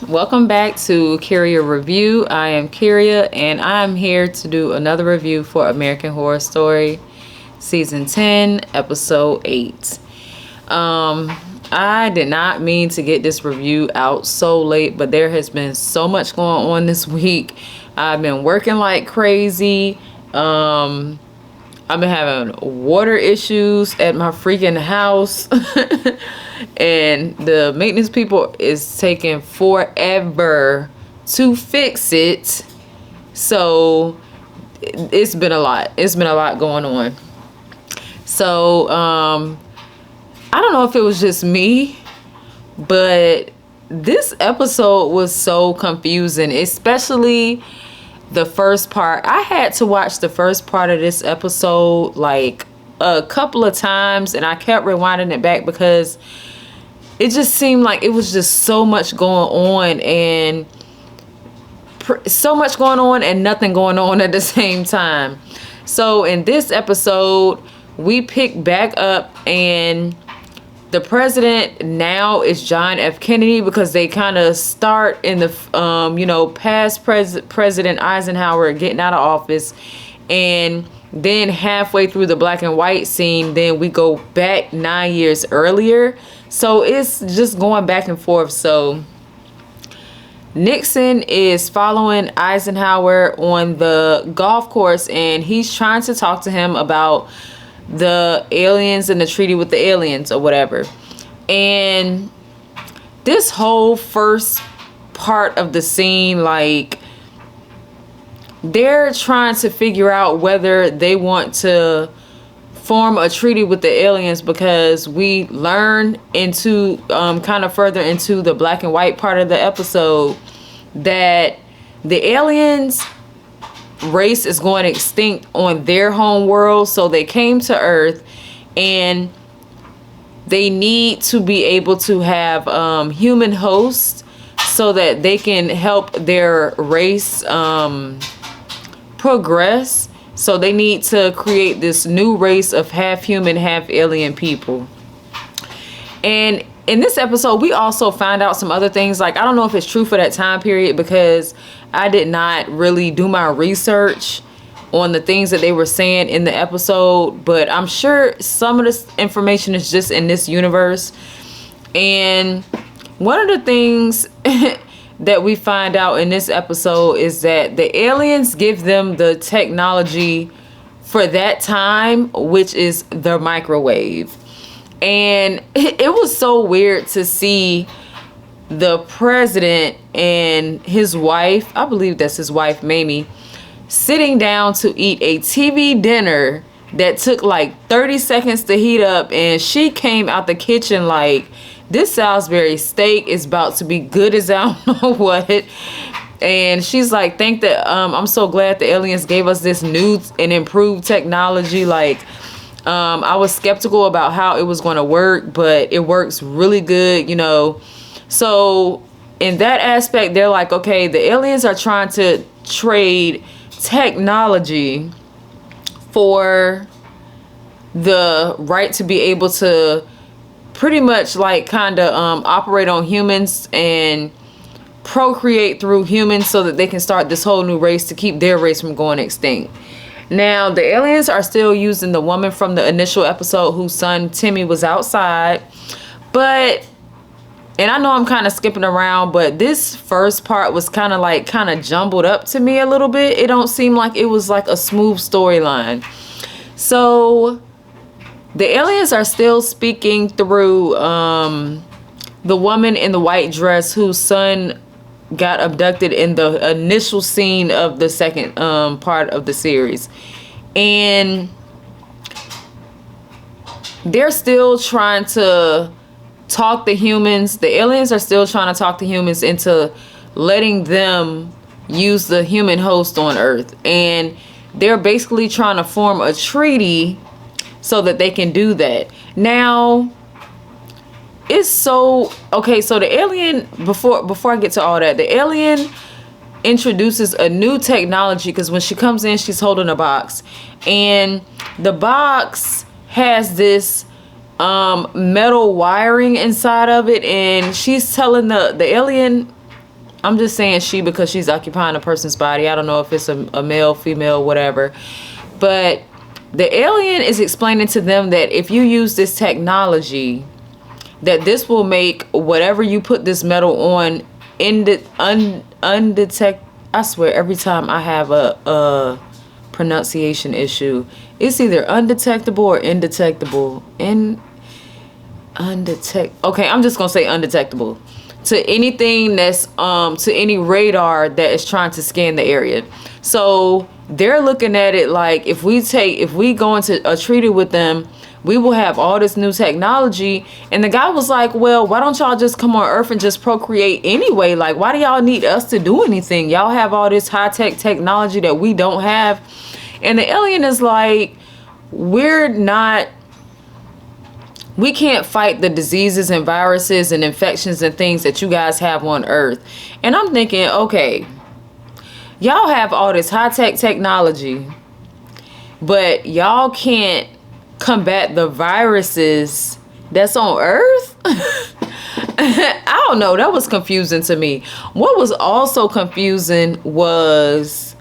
Welcome back to Kyria Review. I am Kyria, and I'm here to do another review for American Horror Story, Season 10, Episode 8. I did not mean to get this review out so late, but there has been so much going on this week. I've been working like crazy. I've been having water issues at my freaking house. And the maintenance people is taking forever to fix it. So it's been a lot. It's been a lot going on. So I don't know if it was just me, but this episode was so confusing, especially the first part. I had to watch the first part of this episode like a couple of times, and I kept rewinding it back because it just seemed like it was just so much going on and nothing going on at the same time. So in this episode, we pick back up, and the president now is John F. Kennedy, because they kind of start in the past President Eisenhower getting out of office, and then halfway through the black and white scene, then we go back 9 years earlier. So it's just going back and forth. So Nixon is following Eisenhower on the golf course, and he's trying to talk to him about the aliens and the treaty with the aliens or whatever. And this whole first part of the scene, like, they're trying to figure out whether they want to form a treaty with the aliens, because we learn into kind of further into the black and white part of the episode that the aliens race is going extinct on their home world. So they came to Earth, and they need to be able to have human hosts so that they can help their race progress. So they need to create this new race of half human, half alien people. And in this episode, we also find out some other things. Like, I don't know if it's true for that time period, because I did not really do my research on the things that they were saying in the episode, but I'm sure some of this information is just in this universe. And one of the things that we find out in this episode is that the aliens give them the technology for that time, which is the microwave. And it was so weird to see the president and his wife, I believe that's his wife, Mamie, sitting down to eat a TV dinner that took like 30 seconds to heat up, and she came out the kitchen like, this Salisbury steak is about to be good as I don't know what. And she's like, I'm so glad the aliens gave us this new and improved technology. Like, I was skeptical about how it was going to work, but it works really good, you know. So in that aspect, they're like, okay, the aliens are trying to trade technology for the right to be able to pretty much like kind of operate on humans and procreate through humans, so that they can start this whole new race to keep their race from going extinct. Now, the aliens are still using the woman from the initial episode whose son Timmy was outside. But, and I know I'm kind of skipping around, but this first part was kind of jumbled up to me a little bit. It don't seem like it was like a smooth storyline. So the aliens are still speaking through the woman in the white dress whose son got abducted in the initial scene of the second part of the series. And they're still trying to talk the humans. The aliens are still trying to talk the humans into letting them use the human host on Earth. And they're basically trying to form a treaty so that they can do that. Now, it's so okay. So the alien, before I get to all that, the alien introduces a new technology, because when she comes in, she's holding a box, and the box has this metal wiring inside of it, and she's telling the alien I'm just saying she because she's occupying a person's body. I don't know if it's a male, female, whatever. But the alien is explaining to them that if you use this technology, that this will make whatever you put this metal on undetect. I swear, every time I have a pronunciation issue, it's either undetectable or indetectable. Okay, I'm just gonna say undetectable to anything that's to any radar that is trying to scan the area. So they're looking at it like if we go into a treaty with them, we will have all this new technology. And the guy was like, well, why don't y'all just come on Earth and just procreate anyway? Like, why do y'all need us to do anything? Y'all have all this high-tech technology that we don't have. And the alien is like, we can't fight the diseases and viruses and infections and things that you guys have on Earth. And I'm thinking, okay, y'all have all this high-tech technology, but y'all can't combat the viruses that's on Earth? I don't know. That was confusing to me. What was also confusing was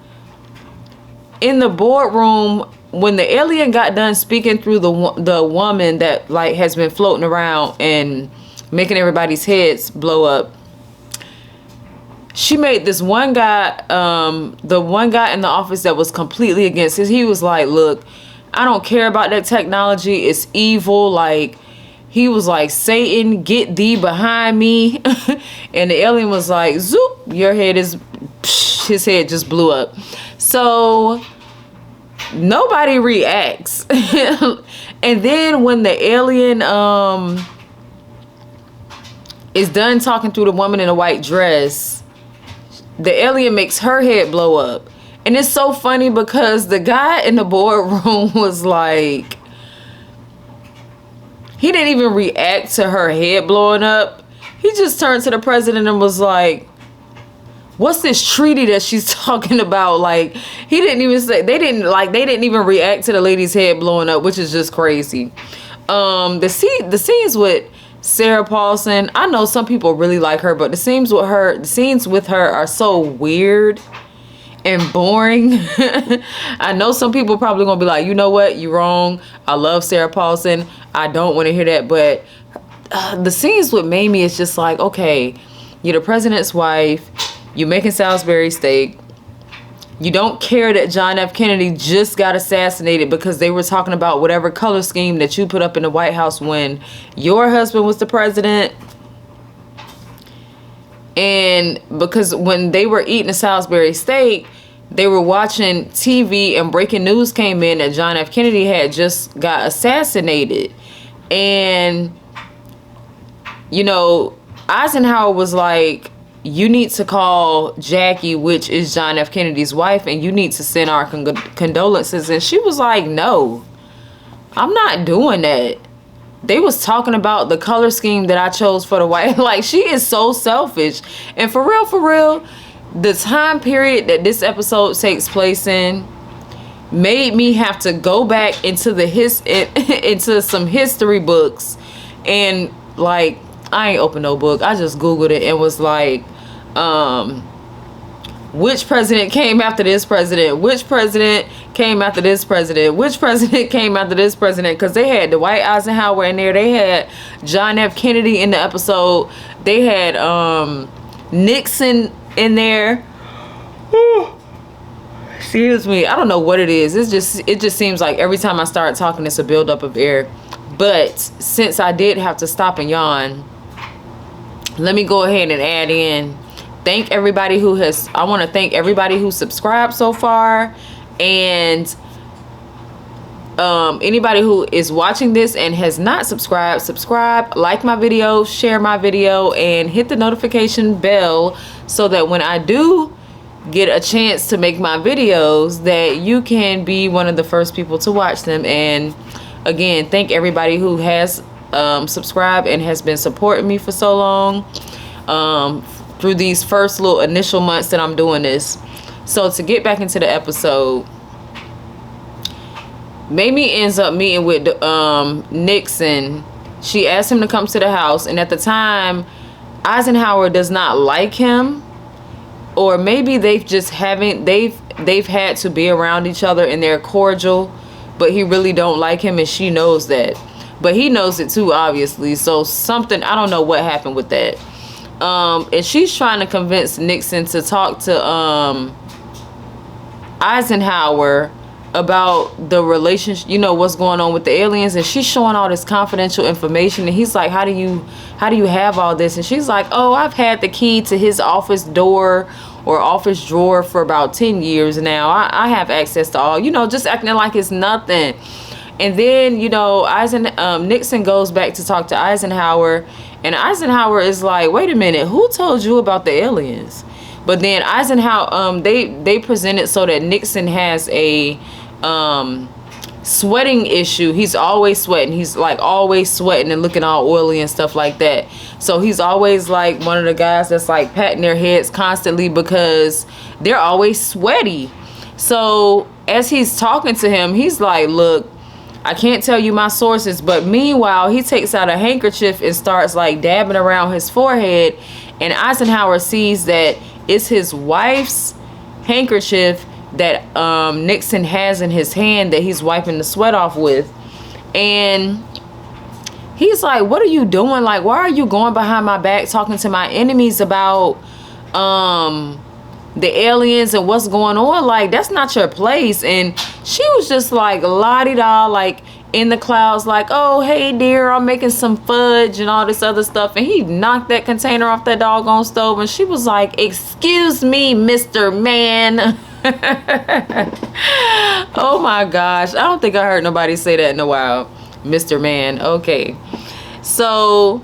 in the boardroom when the alien got done speaking through the woman that like has been floating around and making everybody's heads blow up. She made this one guy, the one guy in the office that was completely against it. He was like, look, I don't care about that technology. It's evil. Like, he was like, Satan, get thee behind me. And the alien was like, zoop, your head is, psh, his head just blew up. So nobody reacts. And then when the alien is done talking to the woman in a white dress, the alien makes her head blow up. And it's so funny because the guy in the boardroom was like, he didn't even react to her head blowing up. He just turned to the president and was like, what's this treaty that she's talking about? Like, he didn't even say, they didn't even react to the lady's head blowing up, which is just crazy. The scenes with Sarah Paulson, I know some people really like her, but the scenes with her are so weird and boring. I know some people probably gonna be like, you know what, you're wrong. I love Sarah Paulson. I don't want to hear that. But the scenes with Mamie is just like, okay, you're the president's wife. You're making Salisbury steak. You don't care that John F. Kennedy just got assassinated because they were talking about whatever color scheme that you put up in the White House when your husband was the president. And because when they were eating the Salisbury steak, they were watching TV and breaking news came in that John F. Kennedy had just got assassinated. And, you know, Eisenhower was like, you need to call Jackie, which is John F. Kennedy's wife, and you need to send our condolences. And she was like, no, I'm not doing that. They was talking about the color scheme that I chose for the white. Like, she is so selfish. And for real, the time period that this episode takes place in made me have to go back into into some history books. And like, I ain't opened no book. I just Googled it and was like, which president came after this president? Which president came after this president? Which president came after this president? Because they had Dwight Eisenhower in there. They had John F. Kennedy in the episode. They had Nixon in there. Excuse me. I don't know what it is. It just seems like every time I start talking, it's a buildup of air. But since I did have to stop and yawn, let me go ahead and add in. I want to thank everybody who subscribed so far, and anybody who is watching this and has not subscribe, like my video, share my video, and hit the notification bell so that when I do get a chance to make my videos, that you can be one of the first people to watch them. And again, thank everybody who has subscribed and has been supporting me for so long through these first little initial months that I'm doing this. So to get back into the episode, Mamie ends up meeting with Nixon. She asked him to come to the house, and at the time Eisenhower does not like him, or maybe they've had to be around each other and they're cordial, but he really don't like him and she knows that. But he knows it too, obviously. So something, I don't know what happened with that. And she's trying to convince Nixon to talk to Eisenhower about the relationship, what's going on with the aliens. And she's showing all this confidential information, and he's like, how do you have all this? And she's like, oh, I've had the key to his office door or office drawer for about 10 years now. I have access to all, just acting like it's nothing. And then, Nixon goes back to talk to Eisenhower, and Eisenhower is like, wait a minute, who told you about the aliens? But then Eisenhower, they presented so that Nixon has a sweating issue. He's always sweating. He's like always sweating and looking all oily and stuff like that. So he's always like one of the guys that's like patting their heads constantly because they're always sweaty. So as he's talking to him, he's like, look, I can't tell you my sources, but meanwhile, he takes out a handkerchief and starts like dabbing around his forehead, and Eisenhower sees that it's his wife's handkerchief that Nixon has in his hand that he's wiping the sweat off with. And he's like, what are you doing? Like, why are you going behind my back talking to my enemies about the aliens and what's going on? Like, that's not your place. And she was just like la-di-da, like in the clouds, like, oh, hey dear, I'm making some fudge and all this other stuff. And he knocked that container off that doggone stove, and she was like, excuse me, Mr. Man. Oh my gosh, I don't think I heard nobody say that in a while. Mr. Man. Okay, so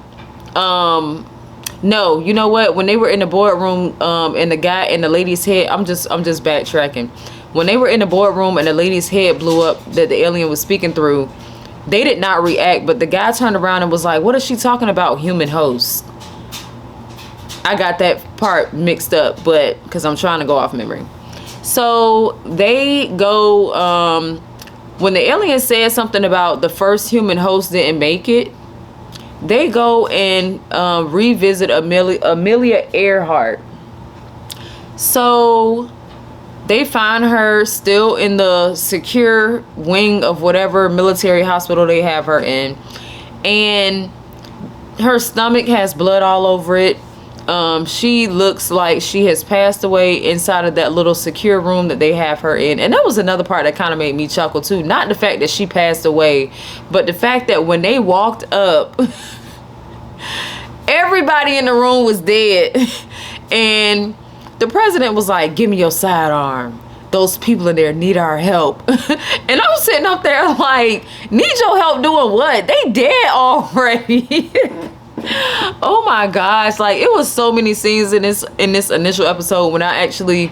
no, you know what, when they were in the boardroom, and the guy and the lady's head, I'm just backtracking. When they were in the boardroom and the lady's head blew up that the alien was speaking through, they did not react, but the guy turned around and was like, what is she talking about, human host? I got that part mixed up, but because I'm trying to go off memory. So they go, when the alien said something about the first human host didn't make it, they go and revisit Amelia Earhart. So they find her still in the secure wing of whatever military hospital they have her in, and her stomach has blood all over it. She looks like she has passed away inside of that little secure room that they have her in. And that was another part that kind of made me chuckle too. Not the fact that she passed away, but the fact that when they walked up, everybody in the room was dead. And the president was like, give me your sidearm. Those people in there need our help. And I'm sitting up there like, need your help doing what? They dead already. Oh my gosh, like it was so many scenes in this initial episode when I actually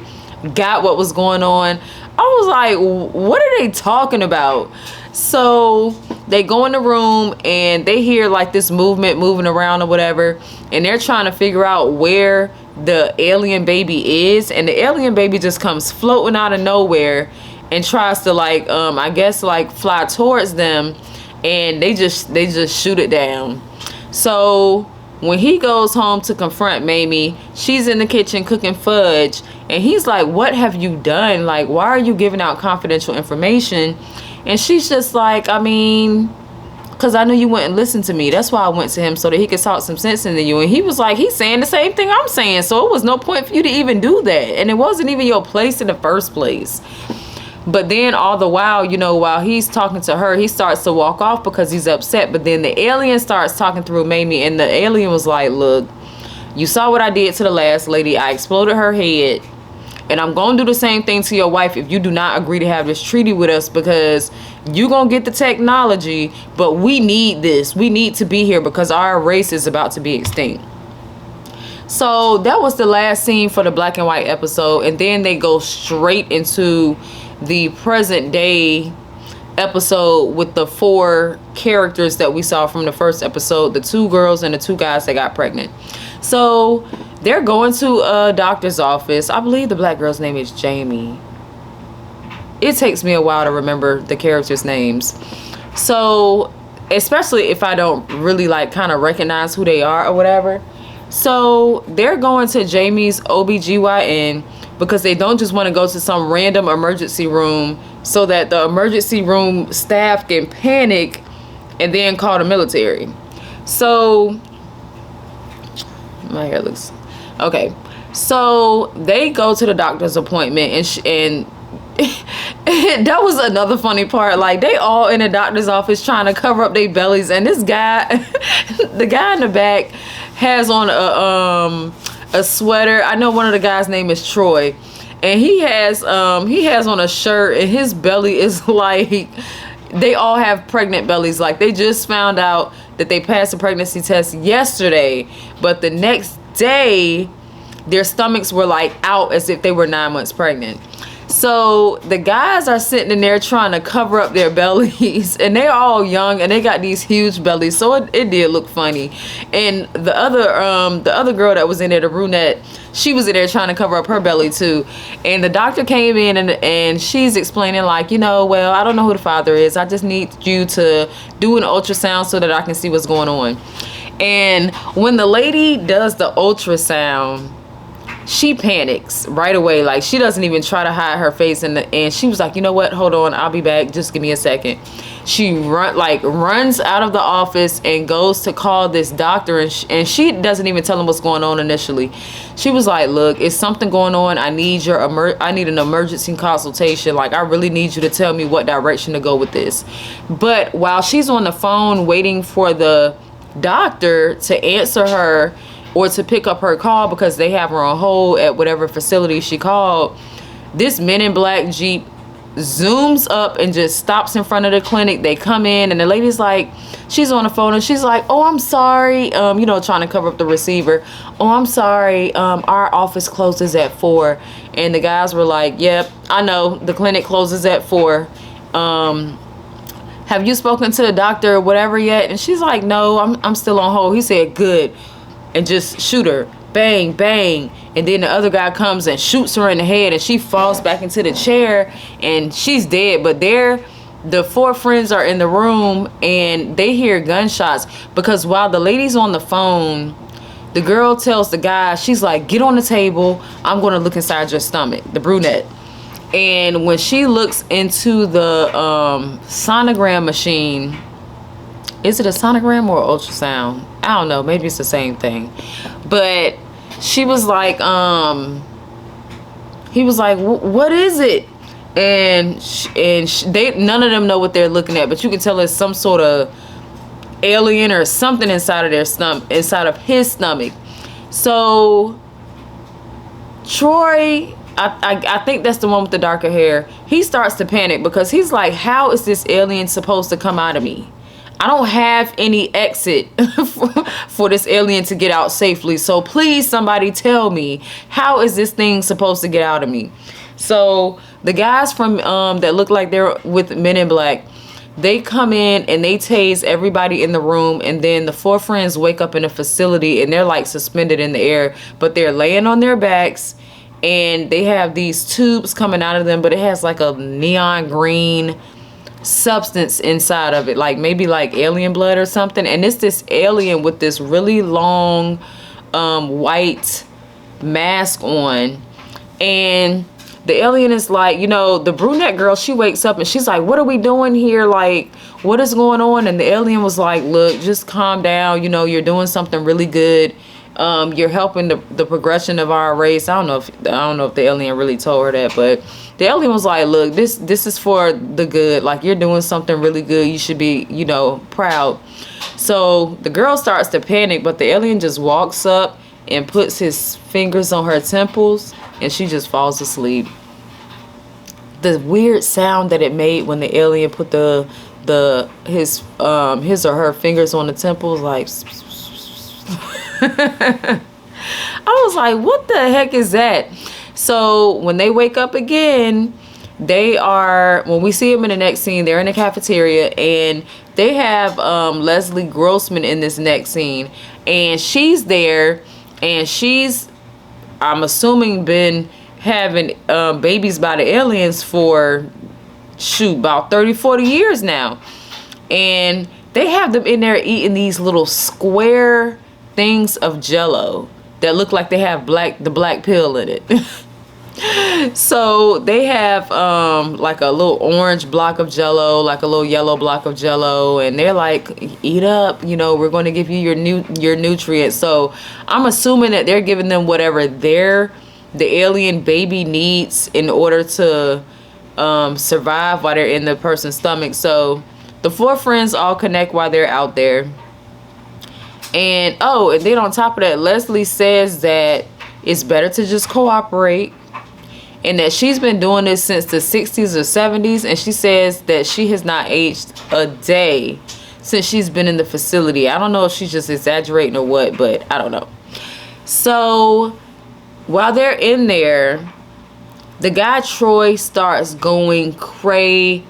got what was going on. I was like, what are they talking about? So they go in the room and they hear like this movement moving around or whatever, and they're trying to figure out where the alien baby is, and the alien baby just comes floating out of nowhere and tries to like I guess like fly towards them, and they just shoot it down. So when he goes home to confront Mamie, she's in the kitchen cooking fudge, and he's like, what have you done? Like, why are you giving out confidential information? And she's just like, I mean, because I knew you wouldn't listen to me. That's why I went to him, so that he could talk some sense into you. And he was like, he's saying the same thing I'm saying, so it was no point for you to even do that. And it wasn't even your place in the first place. But then all the while, you know, while he's talking to her, he starts to walk off because he's upset. But then the alien starts talking through Mamie, and the alien was like, look, you saw what I did to the last lady. I exploded her head, and I'm going to do the same thing to your wife if you do not agree to have this treaty with us, because you're going to get the technology, but we need this. We need to be here because our race is about to be extinct. So that was the last scene for the black and white episode. And then they go straight into the present day episode with the 4 characters that we saw from the first episode, the 2 girls and the 2 guys that got pregnant. So they're going to a doctor's office. I believe the black girl's name is Jamie. It takes me a while to remember the characters' names. So, especially if I don't really like kind of recognize who they are or whatever. So they're going to Jamie's OBGYN because they don't just want to go to some random emergency room so that the emergency room staff can panic and then call the military. So my hair looks okay. So they go to the doctor's appointment, and that was another funny part. Like, they all in the doctor's office trying to cover up their bellies, and this guy, the guy in the back, has on a sweater. I know one of the guys' name is Troy, and he has on a shirt, and his belly is like, they all have pregnant bellies. Like, they just found out that they passed the pregnancy test yesterday, but the next day their stomachs were like out as if they were 9 months pregnant. So the guys are sitting in there trying to cover up their bellies, and they're all young and they got these huge bellies, so it did look funny. And the other girl that was in there, the brunette, she was in there trying to cover up her belly too. And the doctor came in and she's explaining, like, well, I don't know who the father is. I just need you to do an ultrasound so that I can see what's going on. And when the lady does the ultrasound, she panics right away. Like, she doesn't even try to hide her face, and she was like, you know what, hold on, I'll be back, just give me a second. She runs out of the office and goes to call this doctor, and she doesn't even tell him what's going on initially. She was like, look, it's something going on. I need an emergency consultation. Like, I really need you to tell me what direction to go with this. But while she's on the phone waiting for the doctor to answer her or to pick up her call, because they have her on hold at whatever facility she called, this Men in Black Jeep zooms up and just stops in front of the clinic. They come in, and the lady's like, she's on the phone, and she's like, oh, I'm sorry, trying to cover up the receiver. Oh, I'm sorry, our office closes at 4. And the guys were like, yep, I know, the clinic closes at 4. Have you spoken to the doctor or whatever yet? And she's like, no, I'm still on hold. He said, good. And just shoot her. Bang, bang. And then the other guy comes and shoots her in the head, and she falls back into the chair and she's dead. But the 4 friends are in the room and they hear gunshots, because while the lady's on the phone, the girl tells the guy, she's like, get on the table, I'm going to look inside your stomach, the brunette. And when she looks into the sonogram machine, is it a sonogram or ultrasound? I don't know. Maybe it's the same thing. But she was like, he was like, what is it? And they none of them know what they're looking at, but you can tell it's some sort of alien or something inside of their stomach, inside of his stomach. So Troy, I think that's the one with the darker hair, he starts to panic because he's like, how is this alien supposed to come out of me? I don't have any exit for this alien to get out safely. So please, somebody tell me, how is this thing supposed to get out of me? So the guys from that look like they're with Men in Black, they come in and they tase everybody in the room, and then the 4 friends wake up in a facility and they're like suspended in the air, but they're laying on their backs, and they have these tubes coming out of them, but it has like a neon green substance inside of it, like maybe like alien blood or something. And it's this alien with this really long white mask on, and the alien is like, the brunette girl, she wakes up and she's like, what are we doing here? Like, what is going on? And the alien was like, look, just calm down, you're doing something really good. You're helping the progression of our race. I don't know if the alien really told her that, but the alien was like, look, this is for the good. Like, you're doing something really good. You should be, proud. So the girl starts to panic, but the alien just walks up and puts his fingers on her temples, and she just falls asleep. The weird sound that it made when the alien put his or her fingers on the temples, like I was like, what the heck is that? So when they wake up again, when we see them in the next scene, they're in the cafeteria, and they have Leslie Grossman in this next scene, and she's there, and she's, I'm assuming, been having babies by the aliens for about 30-40 years now. And they have them in there eating these little square things of jello that look like they have the black pill in it. So they have like a little orange block of jello, like a little yellow block of jello, and they're like, eat up, we're going to give you your nutrients. So I'm assuming that they're giving them whatever the alien baby needs in order to survive while they're in the person's stomach. So the 4 friends all connect while they're out there. And then on top of that, Leslie says that it's better to just cooperate, and that she's been doing this since the 60s or 70s, and she says that she has not aged a day since she's been in the facility. I don't know if she's just exaggerating or what, but I don't know. So while they're in there, the guy Troy starts going crazy,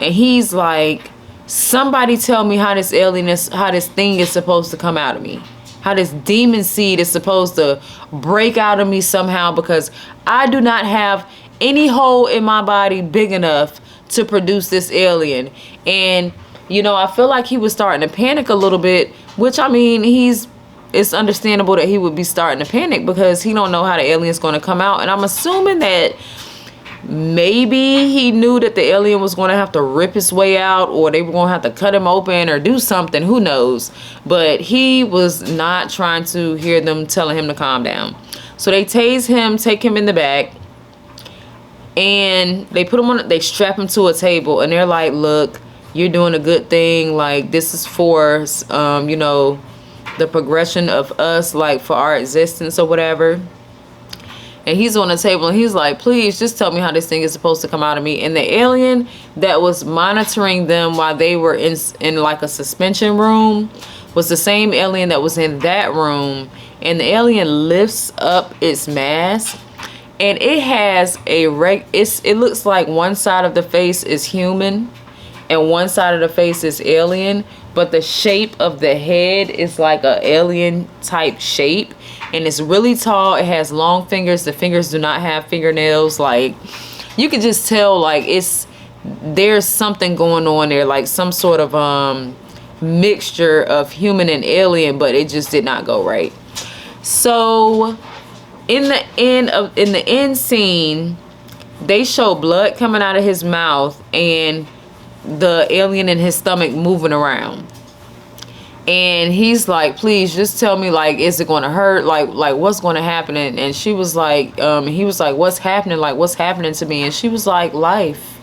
and he's like, somebody tell me how this thing is supposed to come out of me, how this demon seed is supposed to break out of me somehow, because I do not have any hole in my body big enough to produce this alien. And I feel like he was starting to panic a little bit, which, I mean, it's understandable that he would be starting to panic because he don't know how the alien's going to come out. And I'm assuming that maybe he knew that the alien was going to have to rip his way out, or they were going to have to cut him open or do something. Who knows? But he was not trying to hear them telling him to calm down. So they tase him, take him in the back, and they strap him to a table, and they're like, look, you're doing a good thing. Like, this is for, the progression of us, like for our existence or whatever. And he's on the table, and he's like, please just tell me how this thing is supposed to come out of me. And the alien that was monitoring them while they were in like a suspension room was the same alien that was in that room. And the alien lifts up its mask, and it has it looks like one side of the face is human and one side of the face is alien, but the shape of the head is like a alien type shape. And it's really tall. It has long fingers. The fingers do not have fingernails. Like, you can just tell, like, there's something going on there, like some sort of mixture of human and alien, but it just did not go right. So in the end scene, they show blood coming out of his mouth and the alien in his stomach moving around. And he's like, please just tell me, like, is it going to hurt? Like what's going to happen? And she was like, he was like, what's happening? Like, what's happening to me? And she was like, life.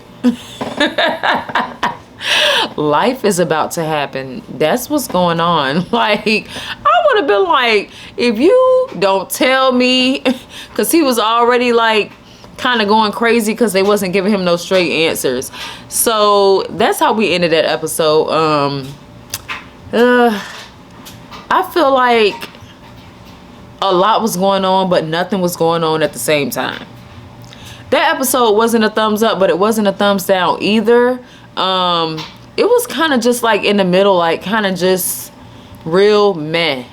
Life is about to happen. That's what's going on. Like, I would have been like, if you don't tell me, because he was already like kind of going crazy because they wasn't giving him no straight answers. So that's how we ended that episode. I feel like a lot was going on, but nothing was going on at the same time. That episode wasn't a thumbs up, but it wasn't a thumbs down either. It was kind of just like in the middle, like kind of just real meh.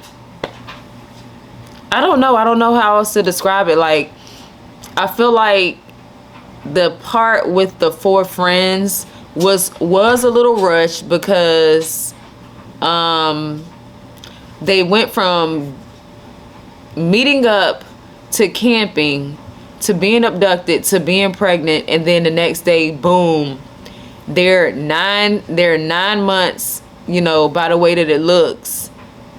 I don't know how else to describe it. Like, I feel like the part with the 4 friends was a little rushed because they went from meeting up to camping to being abducted to being pregnant, and then the next day, boom, they're 9 months, by the way that it looks,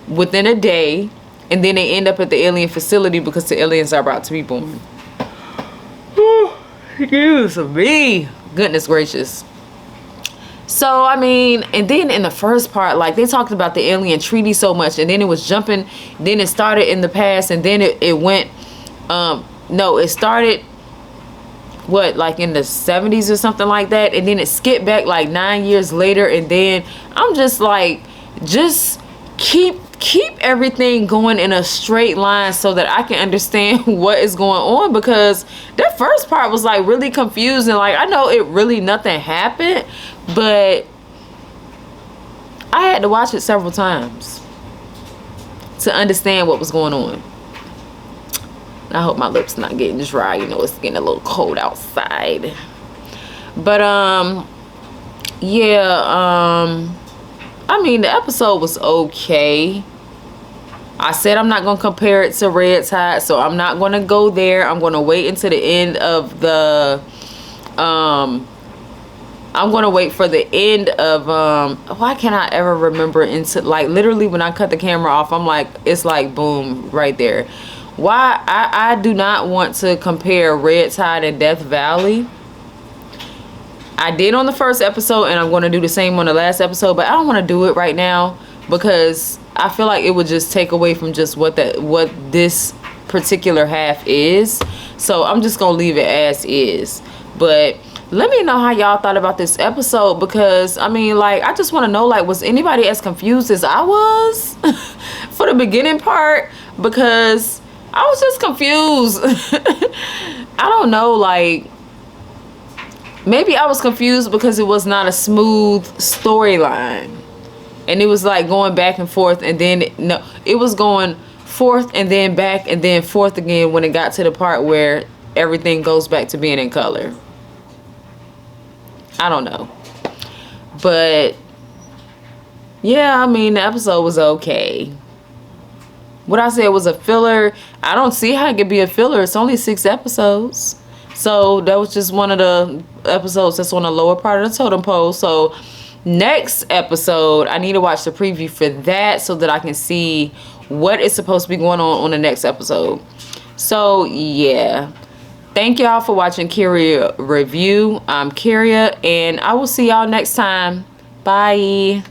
within a day, and then they end up at the alien facility because the aliens are about to be born. Excuse me. Goodness gracious. So, I mean, and then in the first part, like, they talked about the alien treaty so much, and then it was jumping, then it started in the past, and then it went, it started, like in the 70s or something like that, and then it skipped back like 9 years later, and then I'm just like, just keep everything going in a straight line so that I can understand what is going on, because that first part was like really confusing. Like, I know nothing happened, but I had to watch it several times to understand what was going on. I hope my lips not getting dry. It's getting a little cold outside. But yeah, I mean, the episode was okay. I said I'm not going to compare it to Red Tide, so I'm not going to go there. I'm going to wait until the end of the I'm going to wait for the end of why can't I ever remember into, like, literally when I cut the camera off, I'm like, it's like boom right there. Why I do not want to compare Red Tide and Death Valley. I did on the first episode, and I'm going to do the same on the last episode, but I don't want to do it right now because I feel like it would just take away from just what this particular half is. So I'm just going to leave it as is. But let me know how y'all thought about this episode, because I mean, like, I just want to know, like, was anybody as confused as I was for the beginning part? Because I was just confused. I don't know, like, maybe I was confused because it was not a smooth storyline, and it was like going back and forth, and then no, it was going forth and then back and then forth again when it got to the part where everything goes back to being in color. I don't know, but yeah, I mean, the episode was okay. What I said was a filler. I don't see how it could be a filler. It's only 6 episodes. So that was just one of the episodes that's on the lower part of the totem pole. So next episode, I need to watch the preview for that so that I can see what is supposed to be going on the next episode. So yeah, thank y'all for watching Kyria Review. I'm Kyria, and I will see y'all next time. Bye.